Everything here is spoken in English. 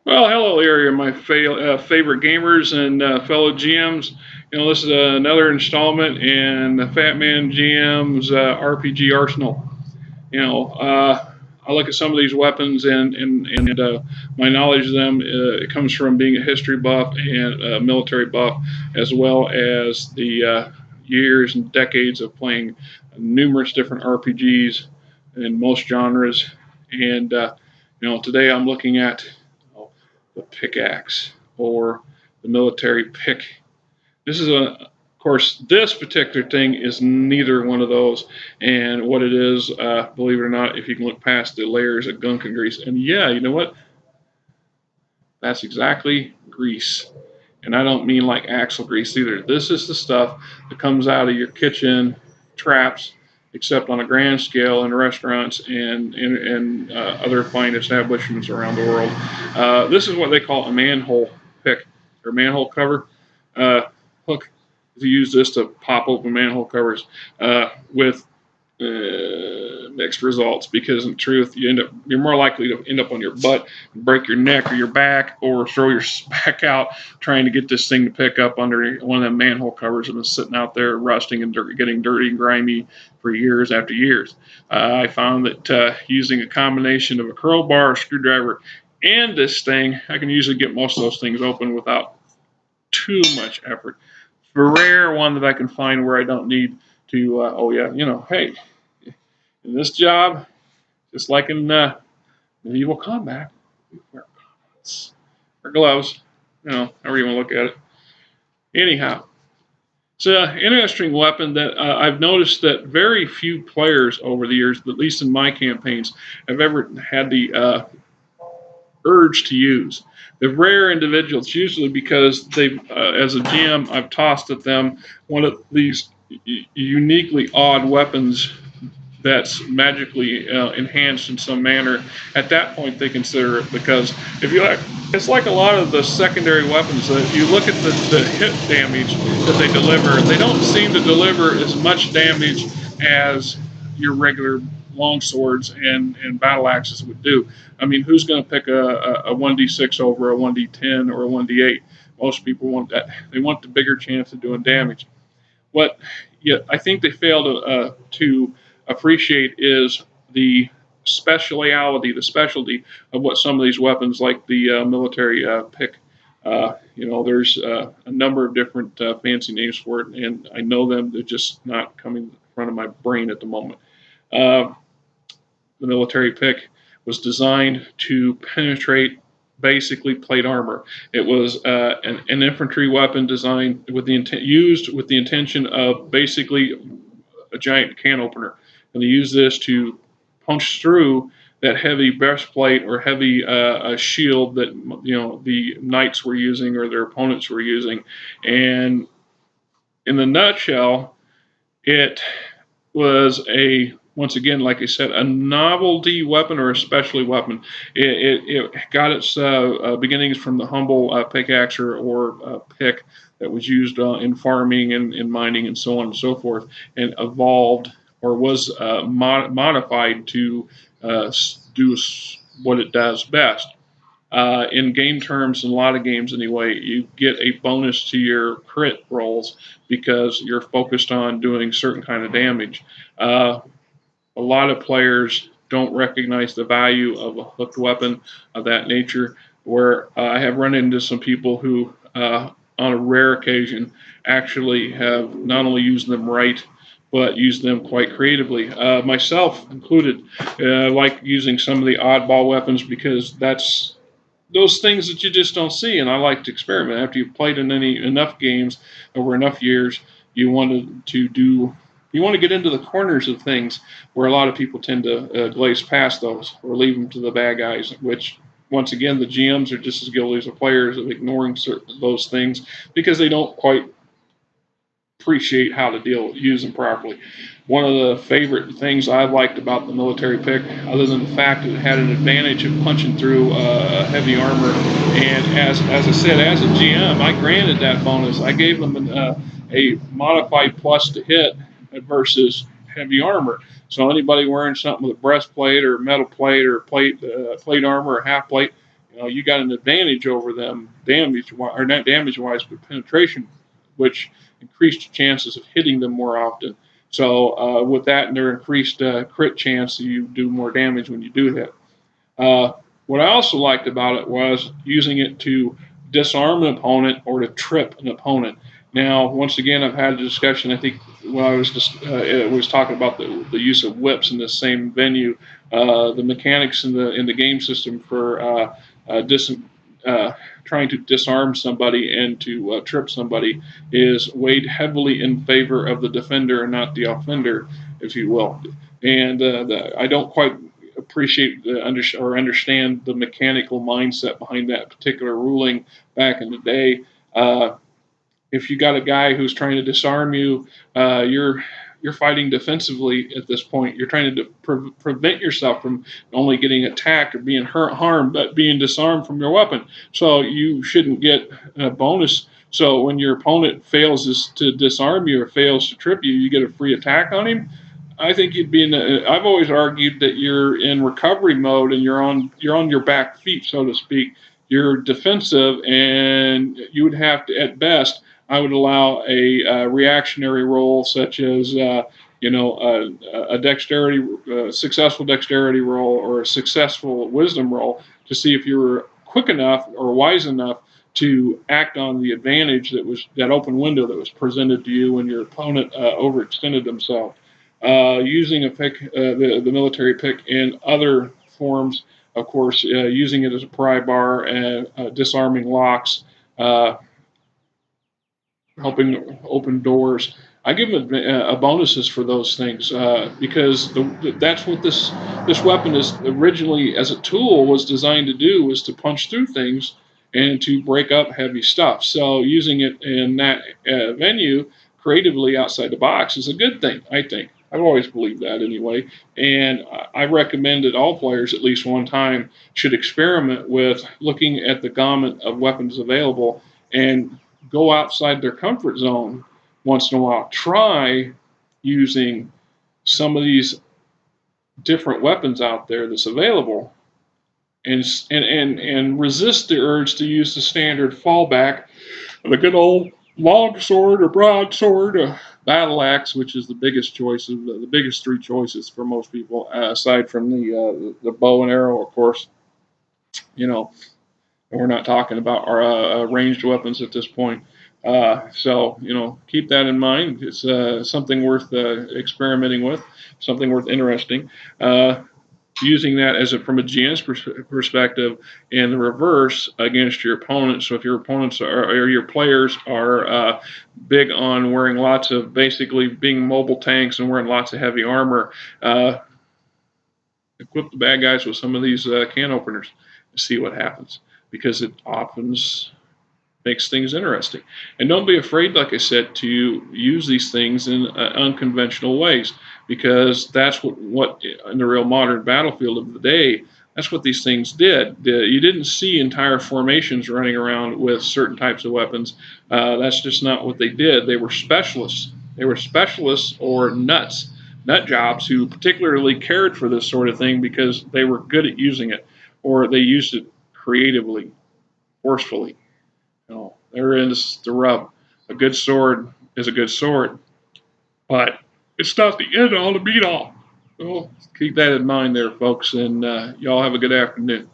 Well, hello, area, my favorite gamers and fellow GMs. This is another installment in the Fatman GM's RPG Arsenal. I look at some of these weapons and my knowledge of them it comes from being a history buff and a military buff, as well as the years and decades of playing numerous different RPGs in most genres. And today I'm looking at the pickaxe or the military pick. Of course, this particular thing is neither one of those. And what it is, believe it or not, if you can look past the layers of gunk and grease, and yeah, you know what? That's exactly grease. And I don't mean like axle grease either. This is the stuff that comes out of your kitchen traps, except on a grand scale in restaurants and other fine establishments around the world. This is what they call a manhole pick or manhole cover hook. You use this to pop open manhole covers with mixed results, because in truth you're more likely to end up on your butt and break your neck or your back or throw your back out trying to get this thing to pick up under one of them manhole covers that have been sitting out there rusting and getting dirty and grimy for years after years. I found that using a combination of a crowbar, a screwdriver, and this thing, I can usually get most of those things open without too much effort. The rare one that I can find where I don't need to, hey, in this job, just like in medieval combat, we wear gauntlets or gloves, however you want to look at it. Anyhow, it's an interesting weapon that I've noticed that very few players over the years, at least in my campaigns, have ever had the urge to use. The rare individuals, usually because they, as a GM, I've tossed at them one of these uniquely odd weapons that's magically enhanced in some manner. At that point, they consider it, because if you like, it's like a lot of the secondary weapons. That you look at the hit damage that they deliver, they don't seem to deliver as much damage as your regular long swords and battle axes would do. I mean, who's going to pick a 1d6 over a 1d10 or a 1d8? Most people want that. They want the bigger chance of doing damage. What I think they fail to appreciate is the specialty of what some of these weapons, like the military pick. There's a number of different fancy names for it, and I know them. They're just not coming in front of my brain at the moment. The military pick was designed to penetrate basically plate armor. It was an infantry weapon designed with used with the intention of basically a giant can opener, and they use this to punch through that heavy breastplate or heavy shield that the knights were using or their opponents were using. And in the nutshell, it was once again, like I said, a novelty weapon or a specialty weapon. It got its beginnings from the humble pickaxe or pick that was used in farming and in mining and so on and so forth, and evolved or was modified to do what it does best. In game terms, in a lot of games anyway, you get a bonus to your crit rolls because you're focused on doing certain kind of damage. A lot of players don't recognize the value of a hooked weapon of that nature, where I have run into some people who, on a rare occasion, actually have not only used them right, but used them quite creatively. Myself included, like using some of the oddball weapons, because that's those things that you just don't see, and I like to experiment. After you've played in enough games over enough years, you want to get into the corners of things where a lot of people tend to glaze past those or leave them to the bad guys, which once again the GMs are just as guilty as the players of ignoring those things because they don't quite appreciate how to use them properly. One of the favorite things I liked about the military pick, other than the fact that it had an advantage of punching through heavy armor, and as I said, as a GM, I granted that bonus. I gave them a modified plus to hit versus heavy armor. So anybody wearing something with a breastplate or metal plate or plate armor or half plate, you got an advantage over them damage or not damage wise, but penetration, which increased your chances of hitting them more often. So with that and their increased crit chance, you do more damage when you do hit. Uh, what I also liked about it was using it to disarm an opponent or to trip an opponent. Now, once again, I've had a discussion. I think when I was just was talking about the use of whips in the same venue, the mechanics in the game system for dis, uh, trying to disarm somebody and to trip somebody is weighed heavily in favor of the defender and not the offender, if you will. And I don't quite appreciate or understand the mechanical mindset behind that particular ruling back in the day. If you got a guy who's trying to disarm you, you're fighting defensively at this point. You're trying to prevent yourself from only getting attacked or being harmed, but being disarmed from your weapon. So you shouldn't get a bonus. So when your opponent fails to disarm you or fails to trip you, you get a free attack on him. I think you'd be in. I've always argued that you're in recovery mode and you're on your back feet, so to speak. You're defensive, and you would have to, at best, I would allow a reactionary roll, such as a dexterity, successful dexterity roll or a successful wisdom roll to see if you were quick enough or wise enough to act on the advantage that open window that was presented to you when your opponent overextended themselves. Using a pick, the military pick in other forms, of course, using it as a pry bar and disarming locks, uh, helping open doors. I give them bonuses for those things because that's what this weapon is originally as a tool was designed to do, was to punch through things and to break up heavy stuff. So using it in that venue creatively outside the box is a good thing, I think. I've always believed that anyway, and I recommend that all players at least one time should experiment with looking at the gamut of weapons available and go outside their comfort zone once in a while. Try using some of these different weapons out there that's available, and resist the urge to use the standard fallback of a good old long sword or broadsword, or battle axe, which is the biggest choice of the biggest three choices for most people, aside from the bow and arrow, of course. You know, and we're not talking about our ranged weapons at this point. So, keep that in mind. It's something worth experimenting with, something worth interesting. Using that from a GM's perspective in the reverse against your opponents. So if your opponents or your players are big on wearing lots of, basically being mobile tanks and wearing lots of heavy armor, equip the bad guys with some of these can openers and see what happens, because it often makes things interesting. And don't be afraid, like I said, to use these things in unconventional ways, because that's what in the real modern battlefield of the day, that's what these things did. You didn't see entire formations running around with certain types of weapons. That's just not what they did. They were specialists. They were specialists or nut jobs who particularly cared for this sort of thing because they were good at using it, or they used it creatively, forcefully. There is the rub. A good sword is a good sword, but it's not the end all, the beat all. So keep that in mind there, folks, and y'all have a good afternoon.